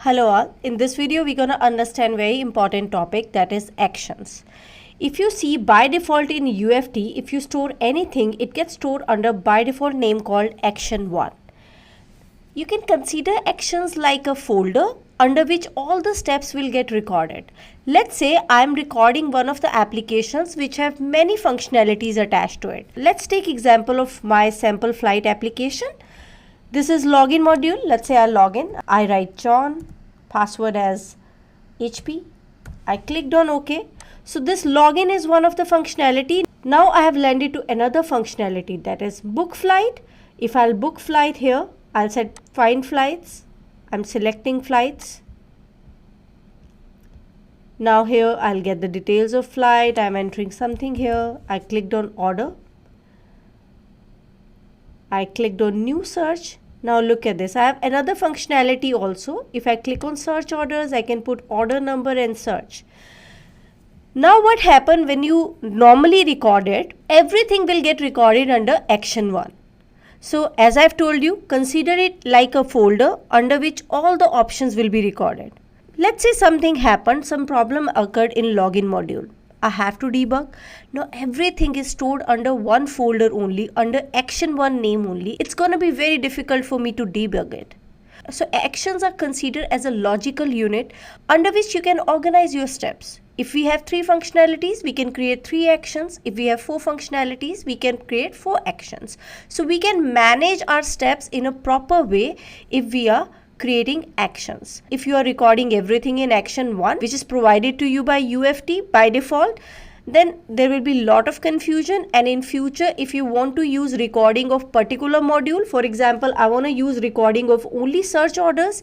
Hello all, in this video we're going to understand very important topic, that is actions. If you see, by default in UFT, if you store anything, it gets stored under by default name called action 1. You can consider actions like a folder under which all the steps will get recorded. Let's say I'm recording one of the applications which have many functionalities attached to it. Let's take example of my sample flight application. This is login module. Let's say I log in. I write John, password as HP. I clicked on OK. So this login is one of the functionality. Now I have landed to another functionality, that is book flight. If I'll book flight here, I'll set find flights. I'm selecting flights. Now here I'll get the details of flight. I'm entering something here. I clicked on order. I clicked on new search. Now look at this. I have another functionality also. If I click on search orders, I can put order number and search. Now what happened when you normally record it, everything will get recorded under action 1. So as I've told you, consider it like a folder under which all the options will be recorded. Let's say something happened, some problem occurred in login module. I have to debug. Now everything is stored under one folder only, under action 1 name only. It's going to be very difficult for me to debug it. So actions are considered as a logical unit under which you can organize your steps. If we have 3 functionalities, we can create 3 actions. If we have 4 functionalities, we can create 4 actions. So we can manage our steps in a proper way if we are creating actions. If you are recording everything in action 1, which is provided to you by UFT by default, then there will be a lot of confusion, and in future if you want to use recording of particular module, for example I want to use recording of only search orders,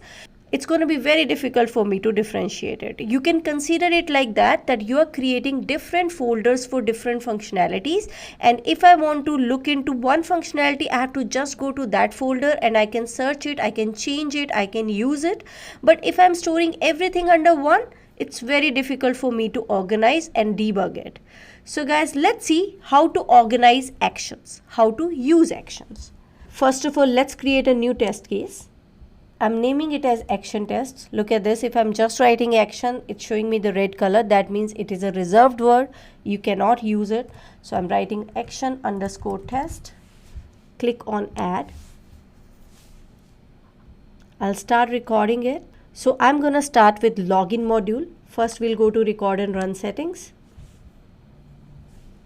it's going to be very difficult for me to differentiate it. You can consider it like that you are creating different folders for different functionalities, and if I want to look into one functionality, I have to just go to that folder and I can search it, I can change it, I can use it. But if I'm storing everything under one, it's very difficult for me to organize and debug it. So guys, let's see how to organize actions, how to use actions. First of all, let's create a new test case. I'm naming it as action tests. Look at this. If I'm just writing action, it's showing me the red color. That means it is a reserved word. You cannot use it. So I'm writing action underscore test. Click on add. I'll start recording it. So I'm going to start with login module. First we'll go to record and run settings.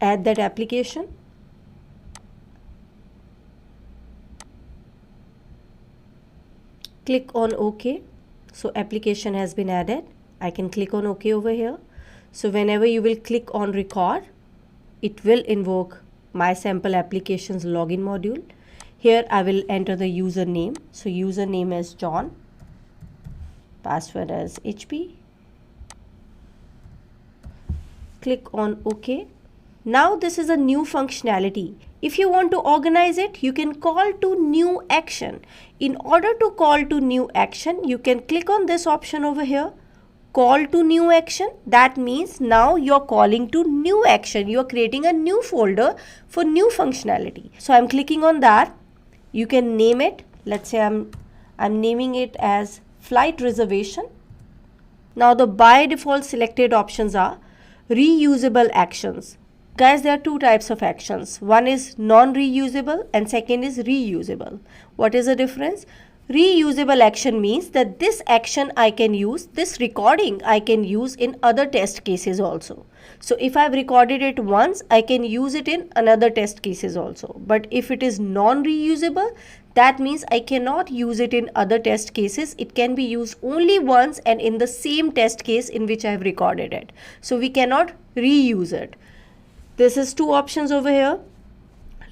Add that application. Click on OK. So application has been added. I can click on OK over here. So whenever you will click on record, it will invoke my sample applications login module. Here I will enter the username. So username is John. Password as HP. Click on OK. Now this is a new functionality. If you want to organize it, you can call to new action. In order to call to new action, you can click on this option over here. Call to new action. That means now you're calling to new action. You're creating a new folder for new functionality. So I'm clicking on that. You can name it. Let's say I'm naming it as flight reservation. Now the by default selected options are reusable actions. Guys, there are 2 types of actions. One is non-reusable and second is reusable. What is the difference? Reusable action means that this action I can use, this recording I can use in other test cases also. So if I've recorded it once, I can use it in another test cases also. But if it is non-reusable, that means I cannot use it in other test cases. It can be used only once and in the same test case in which I have recorded it. So we cannot reuse it. This is 2 options over here.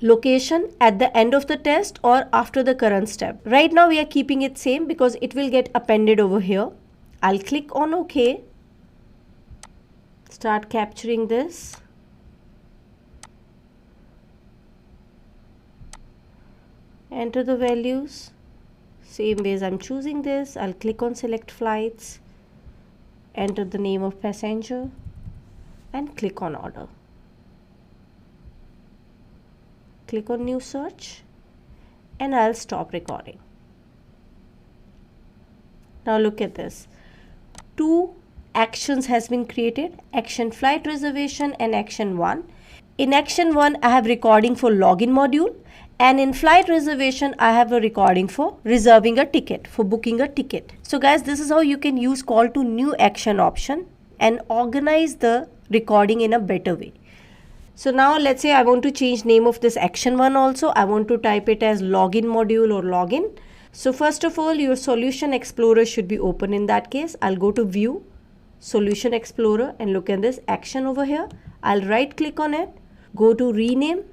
Location at the end of the test or after the current step. Right now we are keeping it same because it will get appended over here. I'll click on OK. Start capturing this. Enter the values. Same way as I'm choosing this, I'll click on select flights. Enter the name of passenger and click on order. Click on new search and I'll stop recording. Now look at this. 2 actions has been created, action flight reservation and action 1. In action 1, I have recording for login module, and in flight reservation, I have a recording for reserving a ticket, for booking a ticket. So guys, this is how you can use call to new action option and organize the recording in a better way. So now let's say I want to change name of this action 1 also. I want to type it as login module or login. So first of all, your Solution Explorer should be open in that case. I'll go to View, Solution Explorer, and look at this action over here. I'll right click on it, go to Rename,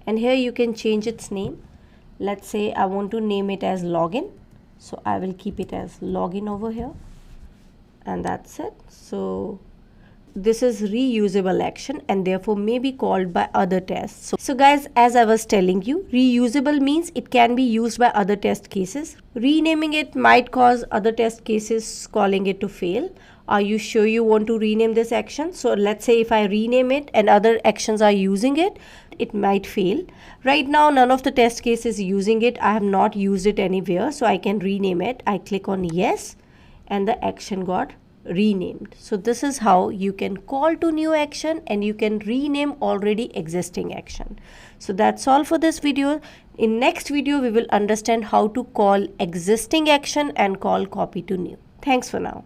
and here you can change its name. Let's say I want to name it as Login. So I will keep it as Login over here. And that's it. So this is reusable action and therefore may be called by other tests. So guys, as I was telling you, reusable means it can be used by other test cases. Renaming it might cause other test cases calling it to fail. Are you sure you want to rename this action? So let's say if I rename it and other actions are using it, it might fail. Right now, none of the test cases using it. I have not used it anywhere, so I can rename it. I click on yes and the action got renamed. So this is how you can call to new action and you can rename already existing action. So that's all for this video. In next video, we will understand how to call existing action and call copy to new. Thanks for now.